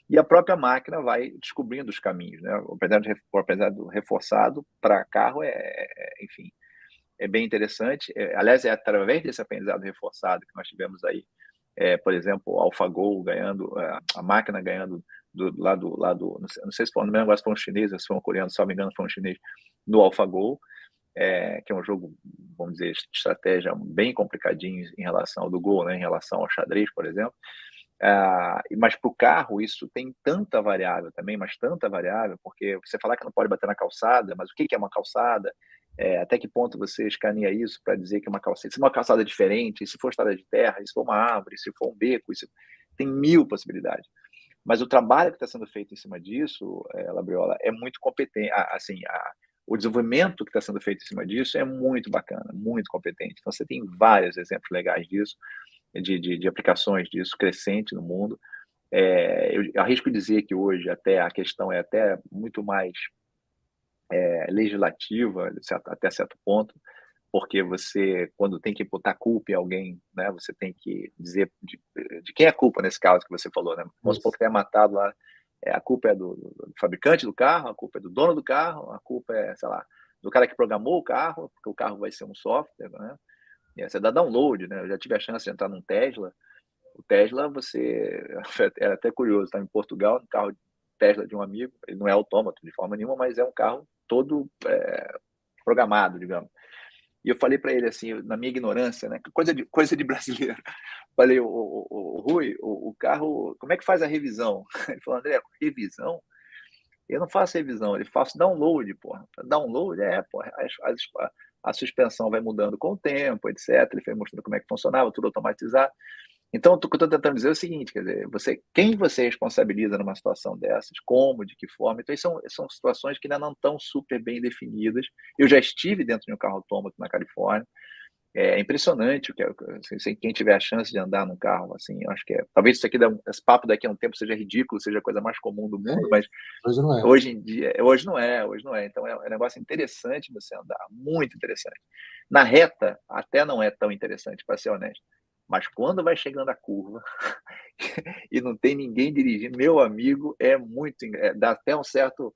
E a própria máquina vai descobrindo os caminhos, né? O aprendizado reforçado para carro enfim, é bem interessante. Aliás, é através desse aprendizado reforçado que nós tivemos aí, por exemplo, o AlphaGo ganhando, a máquina ganhando não sei se foi, não me lembro se foi um chinês ou se foi um coreano, se não me engano, foi um chinês, no AlphaGo, que é um jogo, vamos dizer, de estratégia bem complicadinho em relação ao do Go, né, em relação ao xadrez, por exemplo. Mas para o carro isso tem tanta variável também, mas tanta variável, porque você falar que não pode bater na calçada, mas o que é uma calçada? Até que ponto você escaneia isso para dizer que é uma calçada? Se é uma calçada diferente, se for estrada de terra, se for uma árvore, se for um beco, tem mil possibilidades. Mas o trabalho que está sendo feito em cima disso, Labriola, é muito competente. Assim, o desenvolvimento que está sendo feito em cima disso é muito bacana, muito competente. Então, você tem vários exemplos legais disso, de aplicações disso crescente no mundo. Eu arrisco dizer que hoje até a questão é até muito mais legislativa, até certo ponto, porque você, quando tem que botar culpa em alguém, né, você tem que dizer de quem é a culpa nesse caso que você falou, né? Vamos supor Isso. que tenha matado lá, a culpa é do fabricante do carro, a culpa é do dono do carro, a culpa é, sei lá, do cara que programou o carro, porque o carro vai ser um software, né? E aí você dá download, né? Eu já tive a chance de entrar num Tesla. O Tesla, você era até curioso, estava em Portugal, no carro Tesla de um amigo, ele não é autômato de forma nenhuma, mas é um carro todo programado, digamos. E eu falei para ele assim, na minha ignorância, né? Coisa de brasileiro. Falei, o Rui, o carro, como é que faz a revisão? Ele falou, André, revisão? Eu não faço revisão, ele faço download, porra. Download, porra, a suspensão vai mudando com o tempo, etc. Ele foi mostrando como é que funcionava, tudo automatizado. Então, o que eu estou tentando dizer é o seguinte, quer dizer, quem você responsabiliza numa situação dessas, como, de que forma, então são situações que ainda não estão super bem definidas. Eu já estive dentro de um carro autômato na Califórnia, é impressionante, assim, quem tiver a chance de andar num carro, assim, eu acho que talvez esse papo daqui a um tempo seja ridículo, seja a coisa mais comum do mundo, mas Hoje não é. hoje em dia, hoje não é, então é um negócio interessante você andar, muito interessante. Na reta, até não é tão interessante, para ser honesto, mas quando vai chegando a curva e não tem ninguém dirigindo, meu amigo, dá até um certo,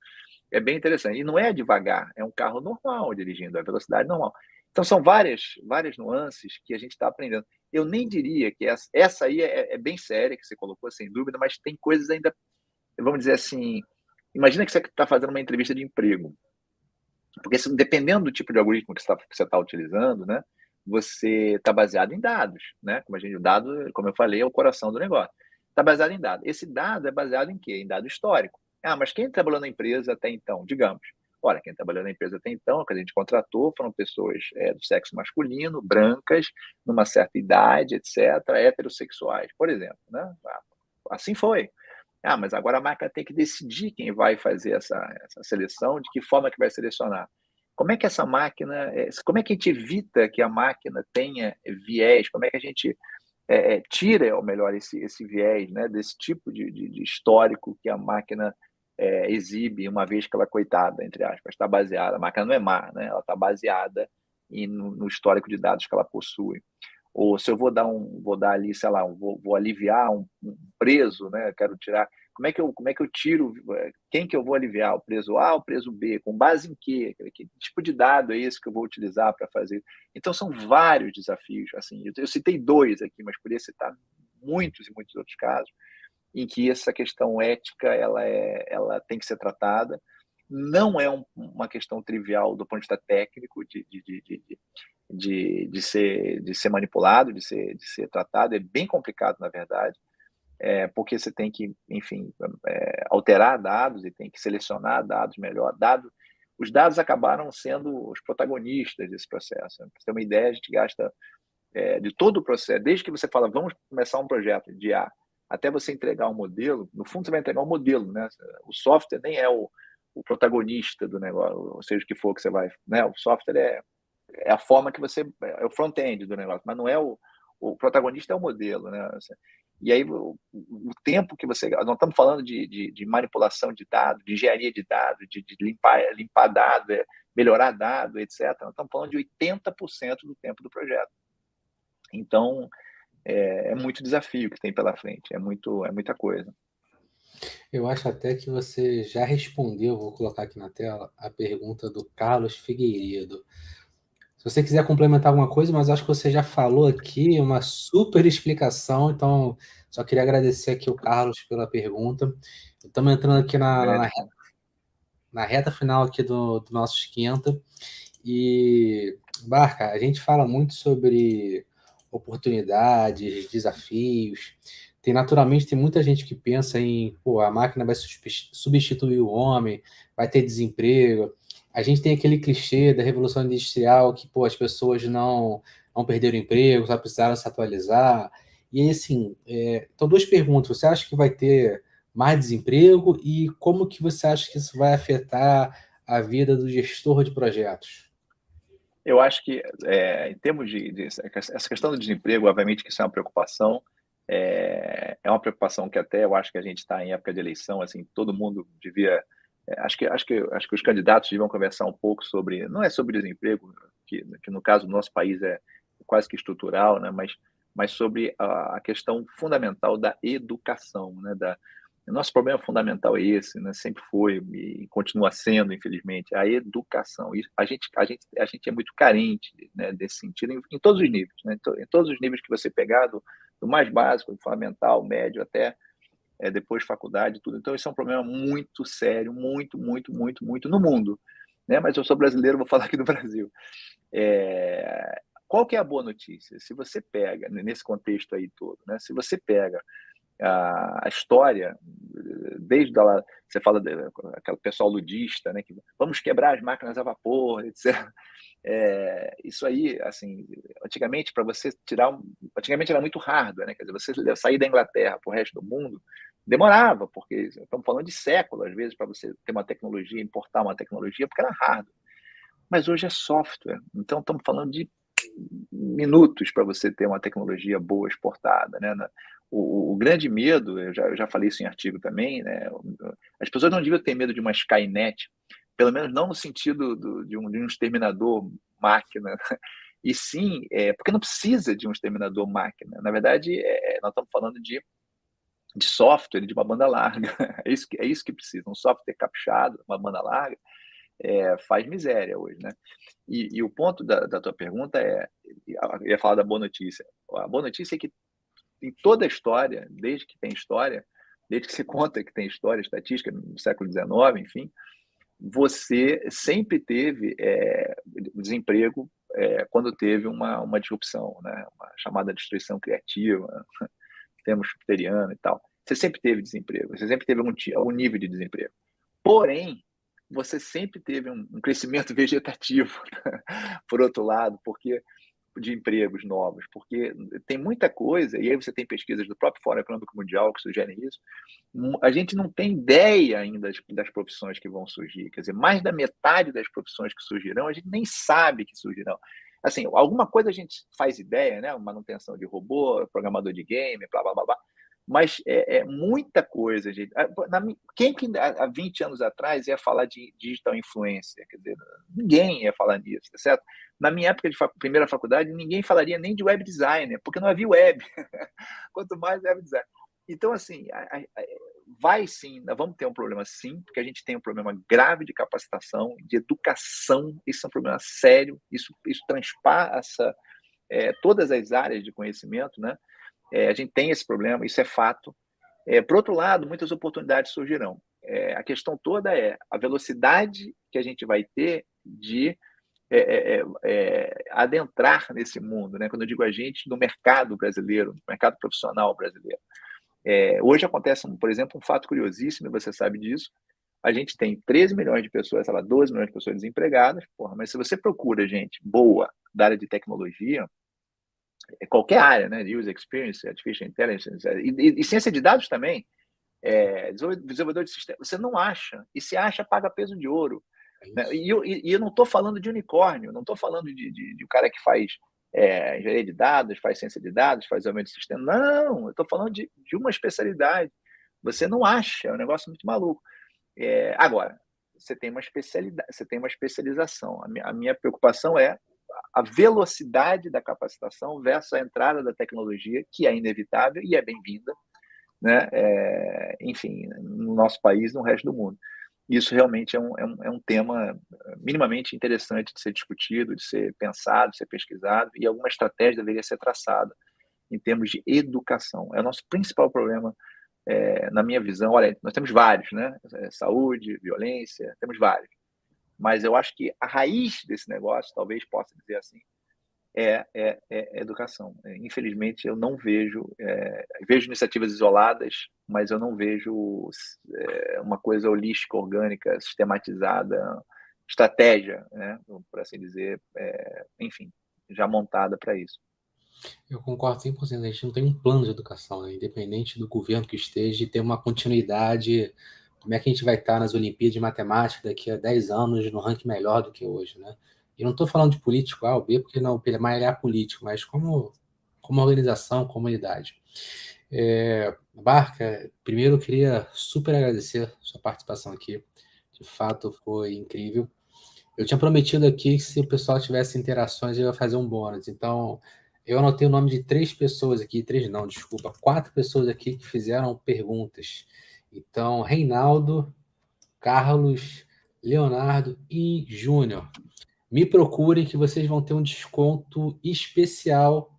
é bem interessante. E não é devagar, é um carro normal dirigindo, a velocidade normal. Então são várias nuances que a gente está aprendendo. Eu nem diria que essa aí é bem séria, que você colocou, sem dúvida, mas tem coisas ainda, vamos dizer assim, imagina que você está fazendo uma entrevista de emprego, porque dependendo do tipo de algoritmo que você está utilizando, né, você está baseado em dados, né? O dado, como eu falei, é o coração do negócio. Está baseado em dados. Esse dado é baseado em quê? Em dado histórico. Ah, mas quem trabalhou na empresa até então, digamos? Olha, quem trabalhou na empresa até então, que a gente contratou, foram pessoas do sexo masculino, brancas, numa certa idade, etc., heterossexuais, por exemplo, né? Assim foi. Ah, mas agora a máquina tem que decidir quem vai fazer essa seleção, de que forma que vai selecionar. Como é que essa máquina, como é que a gente evita que a máquina tenha viés? Como é que a gente tira, ou melhor, esse viés, né, desse tipo de histórico que a máquina exibe, uma vez que ela, coitada, entre aspas, está baseada, a máquina não é má, né, ela está baseada no histórico de dados que ela possui. Ou se eu vou dar ali, sei lá, vou aliviar um preso, né? Quero tirar. Como é que eu tiro? Quem que eu vou aliviar? O preso A ou o preso B? Com base em quê? Que tipo de dado é esse que eu vou utilizar para fazer? Então são vários desafios. Assim, eu citei dois aqui, mas poderia citar muitos e muitos outros casos em que essa questão ética ela tem que ser tratada. Não é uma questão trivial do ponto de vista técnico de ser manipulado, de ser tratado, é bem complicado, na verdade, porque você tem que, enfim, alterar dados e tem que selecionar dados melhor. Os dados acabaram sendo os protagonistas desse processo. Para você ter uma ideia, a gente gasta de todo o processo, desde que você fala, vamos começar um projeto de A, até você entregar um modelo, no fundo você vai entregar um modelo, né? O software nem é o protagonista do negócio, ou seja, o que for que você vai, né? O software é a forma que você, é o front-end do negócio, mas não é o protagonista é o modelo, né? E aí o tempo que você, nós estamos falando de manipulação de dados, de engenharia de dados, de limpar dado, melhorar dado, etc. Nós estamos falando de 80% do tempo do projeto. Então, é muito desafio que tem pela frente, é muita coisa. Eu acho até que você já respondeu, vou colocar aqui na tela, a pergunta do Carlos Figueiredo. Se você quiser complementar alguma coisa, mas acho que você já falou aqui uma super explicação, então só queria agradecer aqui o Carlos pela pergunta. Estamos entrando aqui na reta final aqui do nosso esquenta. E, Barca, a gente fala muito sobre oportunidades, desafios. Naturalmente, tem muita gente que pensa em, pô, a máquina vai substituir o homem, vai ter desemprego. A gente tem aquele clichê da Revolução Industrial que, pô, as pessoas não perderam emprego, só precisaram se atualizar. E aí, assim, então duas perguntas. Você acha que vai ter mais desemprego e como que você acha que isso vai afetar a vida do gestor de projetos? Eu acho que, em termos essa questão do desemprego, obviamente que isso é uma preocupação, é uma preocupação que até eu acho que a gente está em época de eleição, assim, todo mundo devia, acho que os candidatos deviam conversar um pouco sobre, não é sobre desemprego, que no caso do nosso país é quase que estrutural, né, mas sobre a questão fundamental da educação, né, o nosso problema fundamental é esse, né? Sempre foi e continua sendo, infelizmente, a educação. E a gente é muito carente, né, desse sentido em todos os níveis, né? Em todos os níveis que você pegar, do mais básico, do fundamental, médio, até depois faculdade, tudo. Então, isso é um problema muito sério, muito, muito, muito, muito no mundo, né? Mas eu sou brasileiro, vou falar aqui do Brasil. Qual que é a boa notícia? Se você pega, nesse contexto aí todo, né? Se você pega a história, desde lá, você fala aquele pessoal ludista, né, que vamos quebrar as máquinas a vapor, etc. Isso aí, assim, antigamente para você antigamente era muito hardware, né, quer dizer, você sair da Inglaterra para o resto do mundo demorava, porque estamos falando de séculos, às vezes, para você ter uma tecnologia, importar uma tecnologia, porque era hardware. Mas hoje é software, então estamos falando de minutos para você ter uma tecnologia boa exportada, né? O grande medo, eu já falei isso em artigo também, né? As pessoas não deviam ter medo de uma Skynet, pelo menos não no sentido de um exterminador máquina, e sim, porque não precisa de um exterminador máquina. Na verdade, nós estamos falando de software, de uma banda larga. É isso que precisa, um software caprichado, uma banda larga, faz miséria hoje, né? E o ponto da tua pergunta eu ia falar da boa notícia. A boa notícia é que em toda a história, desde que tem história, desde que se conta que tem história, estatística, no século XIX, enfim, você sempre teve desemprego quando teve uma disrupção, né? Uma chamada destruição criativa, termo schutteriano e tal. Você sempre teve desemprego, você sempre teve algum nível de desemprego. Porém, você sempre teve um crescimento vegetativo, por outro lado, porque de empregos novos, porque tem muita coisa, e aí você tem pesquisas do próprio Fórum Econômico Mundial que sugerem isso, a gente não tem ideia ainda das profissões que vão surgir, quer dizer, mais da metade das profissões que surgirão, a gente nem sabe que surgirão. Assim, alguma coisa a gente faz ideia, né? Manutenção de robô, programador de game, blá, blá, blá, blá, mas muita coisa, gente. Quem que há 20 anos atrás ia falar de digital influencer? Quer dizer, ninguém ia falar nisso, tá certo? Na minha época de primeira faculdade, ninguém falaria nem de web designer, porque não havia web. Quanto mais web design. Então, assim, vai sim, nós vamos ter um problema sim, porque a gente tem um problema grave de capacitação, de educação, isso é um problema sério, isso transpassa todas as áreas de conhecimento, né? A gente tem esse problema, isso é fato. Por outro lado, muitas oportunidades surgirão. A questão toda é a velocidade que a gente vai ter de adentrar nesse mundo, né? Quando eu digo a gente, no mercado brasileiro, no mercado profissional brasileiro. Hoje acontece, por exemplo, um fato curiosíssimo, você sabe disso. A gente tem 13 milhões de pessoas, sei lá, 12 milhões de pessoas desempregadas, mas se você procura gente boa da área de tecnologia, qualquer área, né? User Experience, Artificial Intelligence, e ciência de dados também, desenvolvedor de sistema, você não acha, e se acha, paga peso de ouro. Né? E eu não estou falando de unicórnio, não estou falando de um cara que faz engenharia de dados, faz ciência de dados, faz desenvolvimento de sistema. Não, eu estou falando de uma especialidade. Você não acha, é um negócio muito maluco. Agora, você tem uma especialidade, você tem uma especialização. A minha preocupação é a velocidade da capacitação versus a entrada da tecnologia, que é inevitável e é bem-vinda, né? Enfim, no nosso país e no resto do mundo. Isso realmente é um tema minimamente interessante de ser discutido, de ser pensado, de ser pesquisado, e alguma estratégia deveria ser traçada em termos de educação. É o nosso principal problema, na minha visão. Olha, nós temos vários, né? Saúde, violência, temos vários. Mas eu acho que a raiz desse negócio, talvez possa dizer assim, é educação. Infelizmente, eu não vejo iniciativas isoladas, mas eu não vejo uma coisa holística, orgânica, sistematizada, estratégia, né, por assim dizer, enfim, já montada para isso. Eu concordo 100%. A gente não tem um plano de educação, né? Independente do governo que esteja, de ter uma continuidade como é que a gente vai estar nas Olimpíadas de Matemática daqui a 10 anos no ranking melhor do que hoje, né? E não estou falando de político A ou B, porque não, o PMI é político, mas como organização, comunidade. Barca, primeiro eu queria super agradecer a sua participação aqui. De fato, foi incrível. Eu tinha prometido aqui que se o pessoal tivesse interações, eu ia fazer um bônus. Então, eu anotei o nome de 3 pessoas aqui, 3 não, desculpa, 4 pessoas aqui que fizeram perguntas. Então, Reinaldo, Carlos, Leonardo e Júnior. Me procurem que vocês vão ter um desconto especial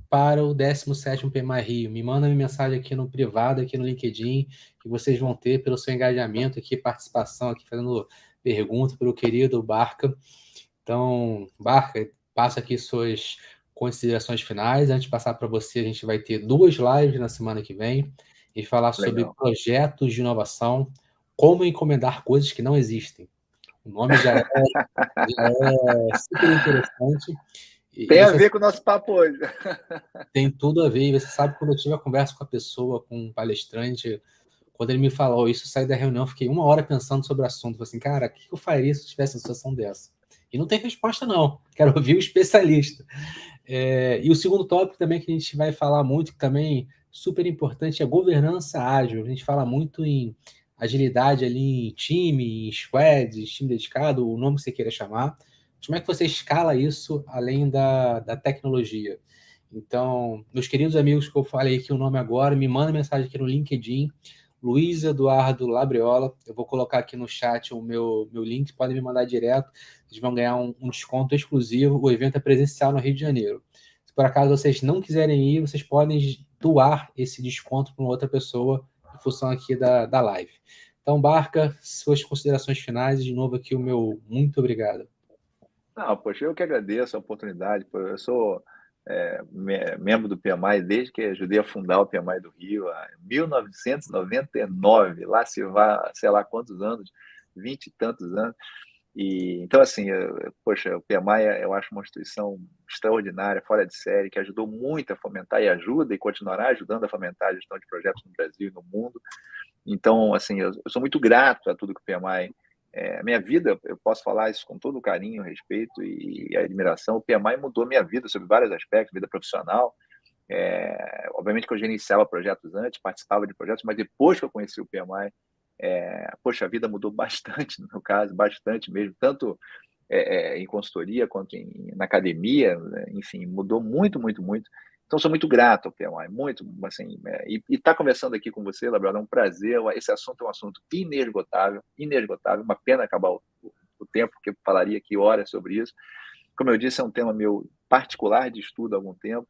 para o 17º PMI Rio. Me manda uma mensagem aqui no privado, aqui no LinkedIn, que vocês vão ter pelo seu engajamento aqui, participação aqui, fazendo pergunta pelo querido Barca. Então, Barca, passa aqui suas considerações finais. Antes de passar para você, a gente vai ter 2 lives na semana que vem e falar sobre Legal. projetos de inovação, como encomendar coisas que não existem. O nome já é super interessante e Tem a você ver com o nosso papo hoje. tem tudo a ver. E você sabe, quando eu tive a conversa com a pessoa, com um palestrante, quando ele me falou isso, eu saí da reunião, fiquei 1 hora pensando sobre o assunto. Falei assim, cara, o que eu faria se eu tivesse uma situação dessa? E não tem resposta, não. Quero ouvir o especialista. E o segundo tópico também que a gente vai falar muito, que também é super importante, é governança ágil. A gente fala muito em agilidade ali em time, em squad, time dedicado, o nome que você queira chamar. Como é que você escala isso além da tecnologia? Então, meus queridos amigos que eu falei aqui o nome agora, me manda mensagem aqui no LinkedIn, Luiz Eduardo Labriola. Eu vou colocar aqui no chat o meu link, podem me mandar direto. Vocês vão ganhar um desconto exclusivo. O evento é presencial no Rio de Janeiro. Se por acaso vocês não quiserem ir, vocês podem doar esse desconto para uma outra pessoa em função aqui da live. Então, Barca, suas considerações finais, de novo aqui o meu muito obrigado. Não, poxa, eu que agradeço a oportunidade. Pô, eu sou membro do PMI desde que ajudei a fundar o PMI do Rio, em 1999. Lá se vai, sei lá quantos anos, 20 e tantos anos. Então, assim, poxa, o PMI eu acho uma instituição extraordinária, fora de série, que ajudou muito a fomentar e ajuda e continuará ajudando a fomentar a gestão de projetos no Brasil e no mundo. Então, assim, eu sou muito grato a tudo que o PMI. A minha vida, eu posso falar isso com todo o carinho, respeito e admiração. O PMI mudou minha vida sobre vários aspectos, vida profissional. Obviamente que eu gerenciava projetos antes, participava de projetos, mas depois que eu conheci o PMI, poxa, a vida mudou bastante, no meu caso, bastante mesmo, tanto em consultoria quanto na academia, né? Enfim, mudou muito, muito, muito. Então, sou muito grato ao PMI, muito, assim, e estar conversando aqui com você, Gabriel, é um prazer. Esse assunto é um assunto inesgotável, inesgotável. Uma pena acabar o tempo, porque eu falaria aqui horas sobre isso. Como eu disse, é um tema meu particular de estudo há algum tempo.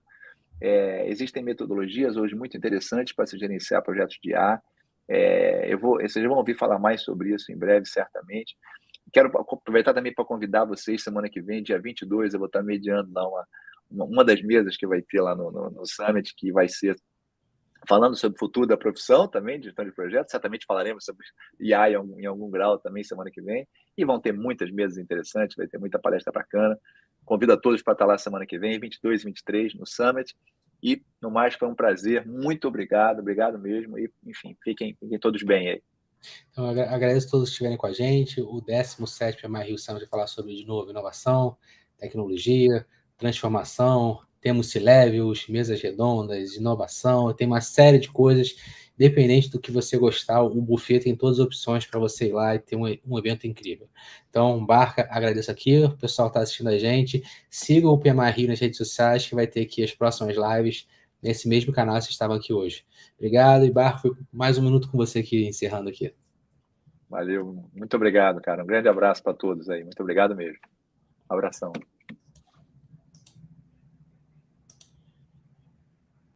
Existem metodologias hoje muito interessantes para se gerenciar projetos de IA. Vocês vão ouvir falar mais sobre isso em breve, certamente. Quero aproveitar também para convidar vocês, semana que vem, dia 22, eu vou estar mediando lá uma das mesas que vai ter lá no Summit, que vai ser falando sobre o futuro da profissão também, de gestão de projetos. Certamente falaremos sobre IA em algum grau também semana que vem. E vão ter muitas mesas interessantes, vai ter muita palestra bacana. Convido a todos para estar lá semana que vem, 22 e 23, no Summit. E, no mais, foi um prazer. Muito obrigado, obrigado mesmo. E, enfim, fiquem todos bem aí. Então, agradeço a todos que estiverem com a gente. O 17º PMI Rio Summit vai falar sobre, de novo, inovação, tecnologia, transformação, temos C-Levels, mesas redondas, inovação, tem uma série de coisas, independente do que você gostar, o buffet tem todas as opções para você ir lá e ter um evento incrível. Então, Barca, agradeço aqui, o pessoal está assistindo a gente, siga o PMI Rio nas redes sociais, que vai ter aqui as próximas lives, nesse mesmo canal que vocês estavam aqui hoje. Obrigado, e Barca, foi mais um minuto com você aqui, encerrando aqui. Valeu, muito obrigado, cara. Um grande abraço para todos aí. Muito obrigado mesmo. Um abração.